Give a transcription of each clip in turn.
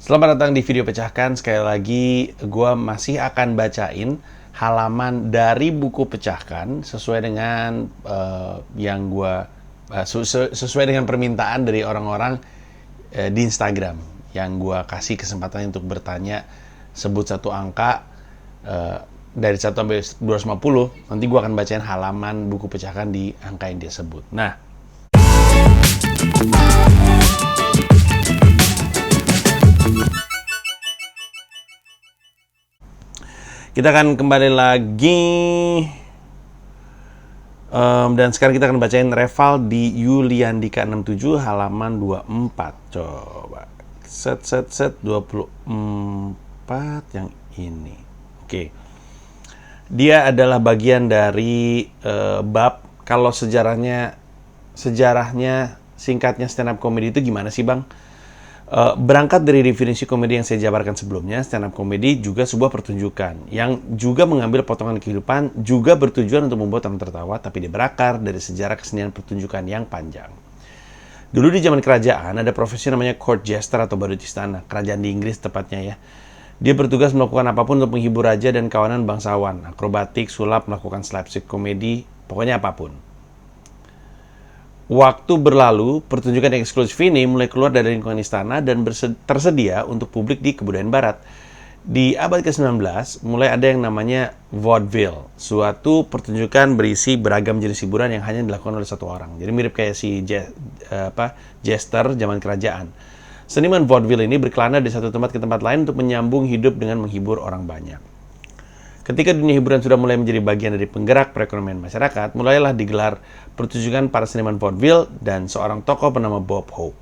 Selamat datang di video pecahkan. Sekali lagi, gue masih akan bacain halaman dari buku pecahkan sesuai dengan yang gue sesuai dengan permintaan dari orang-orang di Instagram yang gue kasih kesempatan untuk bertanya. Sebut satu angka dari 1 sampai 250. Nanti gue akan bacain halaman buku pecahkan di angka yang dia sebut. Nah, kita akan kembali lagi dan sekarang kita akan bacain Reval di Yuliandika 67 halaman 24. Coba set 24 yang ini. Oke. Dia adalah bagian dari bab kalau sejarahnya singkatnya stand up comedy itu gimana sih, Bang? Berangkat dari definisi komedi yang saya jabarkan sebelumnya, stand up comedy juga sebuah pertunjukan yang juga mengambil potongan kehidupan, juga bertujuan untuk membuat orang tertawa, tapi dia berakar dari sejarah kesenian pertunjukan yang panjang. Dulu di zaman kerajaan ada profesi namanya court jester atau badut istana, kerajaan di Inggris tepatnya ya. Dia bertugas melakukan apapun untuk menghibur raja dan kawanan bangsawan, akrobatik, sulap, melakukan slapstick komedi, pokoknya apapun. Waktu berlalu, pertunjukan yang eksklusif ini mulai keluar dari lingkungan istana dan tersedia untuk publik di kebudayaan barat. Di abad ke-19, mulai ada yang namanya vaudeville, suatu pertunjukan berisi beragam jenis hiburan yang hanya dilakukan oleh satu orang. Jadi mirip kayak si jester zaman kerajaan. Seniman vaudeville ini berkelana dari satu tempat ke tempat lain untuk menyambung hidup dengan menghibur orang banyak. Ketika dunia hiburan sudah mulai menjadi bagian dari penggerak perekonomian masyarakat, mulailah digelar pertunjukan para seniman vaudeville dan seorang tokoh bernama Bob Hope.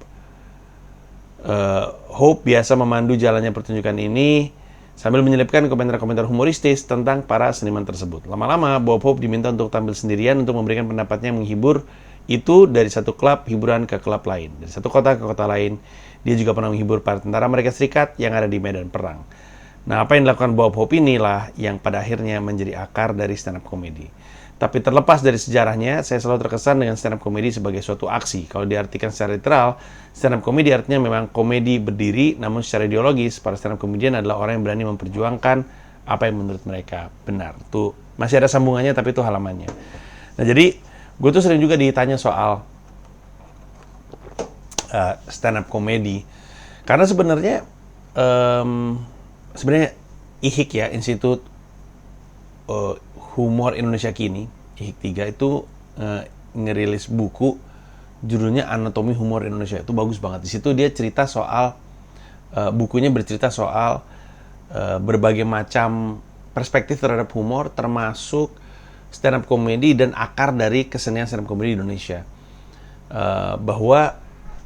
Hope biasa memandu jalannya pertunjukan ini sambil menyelipkan komentar-komentar humoristis tentang para seniman tersebut. Lama-lama, Bob Hope diminta untuk tampil sendirian untuk memberikan pendapatnya yang menghibur itu dari satu klub hiburan ke klub lain, dari satu kota ke kota lain. Dia juga pernah menghibur para tentara Amerika Serikat yang ada di medan perang. Nah, apa yang dilakukan Bob Hope inilah yang pada akhirnya menjadi akar dari stand up comedy. Tapi terlepas dari sejarahnya, saya selalu terkesan dengan stand up comedy sebagai suatu aksi. Kalau diartikan secara literal, stand up comedy artinya memang komedi berdiri, namun secara ideologis, para stand up comedian adalah orang yang berani memperjuangkan apa yang menurut mereka benar. Tuh, masih ada sambungannya, tapi itu halamannya. Nah, jadi, gue tuh sering juga ditanya soal stand up comedy. Karena sebenarnya IHIK ya, Institut Humor Indonesia Kini, IHIK 3 itu ngerilis buku judulnya Anatomi Humor Indonesia. Itu bagus banget. Di situ dia cerita soal bukunya bercerita soal berbagai macam perspektif terhadap humor, termasuk stand up comedy dan akar dari kesenian stand up comedy di Indonesia. Bahwa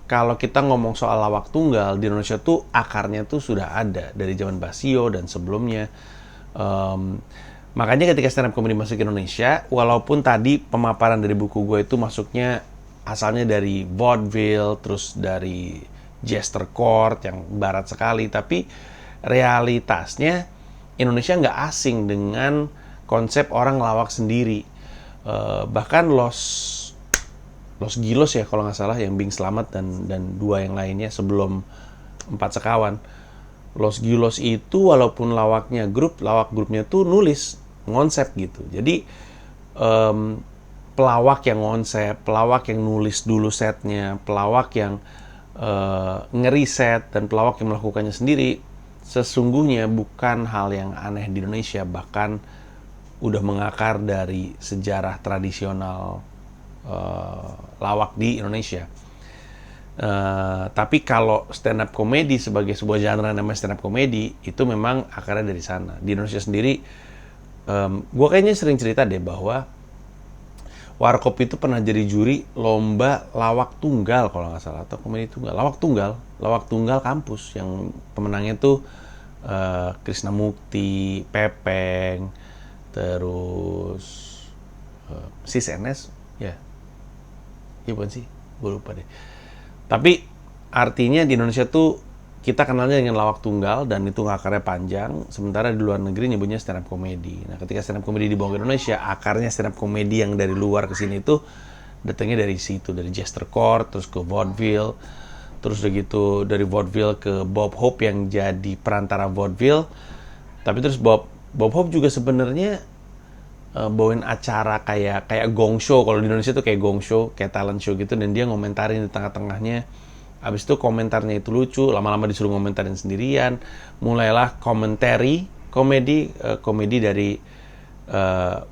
kalau kita ngomong soal lawak tunggal di Indonesia tuh akarnya tuh sudah ada dari zaman Basio dan sebelumnya. Makanya ketika stand up comedy masuk ke Indonesia, walaupun tadi pemaparan dari buku gue itu masuknya asalnya dari vaudeville, terus dari jester court yang barat sekali, tapi realitasnya Indonesia nggak asing dengan konsep orang lawak sendiri. Bahkan Los Gilos ya kalau nggak salah, yang Bing Slamet dan dua yang lainnya sebelum Empat Sekawan. Los Gilos itu walaupun lawak grupnya tuh nulis ngonsep gitu. Jadi pelawak yang ngonsep, pelawak yang nulis dulu setnya, pelawak yang ngeriset dan pelawak yang melakukannya sendiri, sesungguhnya bukan hal yang aneh di Indonesia, bahkan udah mengakar dari sejarah tradisional lawak di Indonesia. Tapi kalau stand up comedy sebagai sebuah genre namanya stand up comedy, itu memang akarnya dari sana. Di Indonesia sendiri, gue kayaknya sering cerita deh bahwa Warkop itu pernah jadi juri lomba lawak tunggal kalau nggak salah, atau komedi tunggal, lawak tunggal kampus, yang pemenangnya tuh Krisna Mukti, Pepeng, terus Sis NS ya. Iya bukan sih, gue lupa deh. Tapi artinya di Indonesia tuh kita kenalnya dengan lawak tunggal dan itu akarnya panjang, sementara di luar negeri nyebutnya stand up comedy. Nah, ketika stand up comedy dibawa ke Indonesia, akarnya stand up comedy yang dari luar ke sini itu datangnya dari situ, dari jester court, terus ke vaudeville, terus udah gitu dari vaudeville ke Bob Hope yang jadi perantara vaudeville. Tapi terus Bob Hope juga sebenarnya bawain acara kayak gong show. Kalau di Indonesia tuh kayak gong show, kayak talent show gitu, dan dia ngomentarin di tengah-tengahnya. Abis itu komentarnya itu lucu, lama-lama disuruh ngomentarin sendirian. Mulailah komedi dari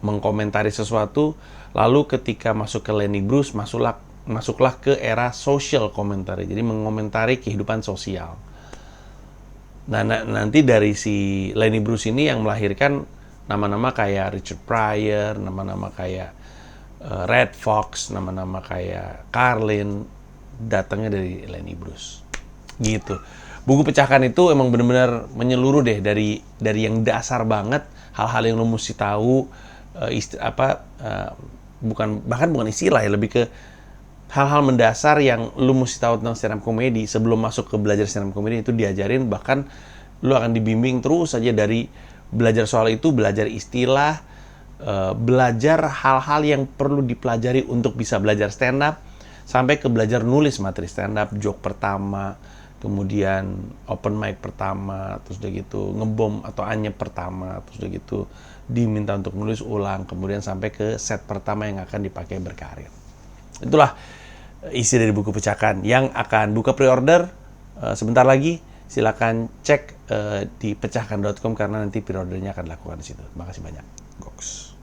mengkomentari sesuatu. Lalu ketika masuk ke Lenny Bruce, masuklah ke era social commentary, jadi mengomentari kehidupan sosial. Nah, nanti dari si Lenny Bruce ini yang melahirkan nama-nama kayak Richard Pryor, nama-nama kayak Red Fox, nama-nama kayak Carlin, datangnya dari Lenny Bruce. Gitu. Buku Pecahkan itu emang benar-benar menyeluruh deh, dari yang dasar banget, hal-hal yang lo mesti tahu, bahkan bukan istilah ya, lebih ke hal-hal mendasar yang lu mesti tahu tentang stand up comedy sebelum masuk ke belajar stand up comedy. Itu diajarin, bahkan lu akan dibimbing terus saja dari belajar soal itu, belajar istilah, belajar hal-hal yang perlu dipelajari untuk bisa belajar stand up, sampai ke belajar nulis materi stand up, joke pertama, kemudian open mic pertama, terus udah gitu ngebom atau anyep pertama, terus udah gitu diminta untuk nulis ulang, kemudian sampai ke set pertama yang akan dipakai berkarir. Itulah isi dari Buku Pecahkan yang akan buka pre-order sebentar lagi. Silakan cek di pecahkan.com karena nanti pre-ordernya akan dilakukan di situ. Terima kasih banyak. Goks.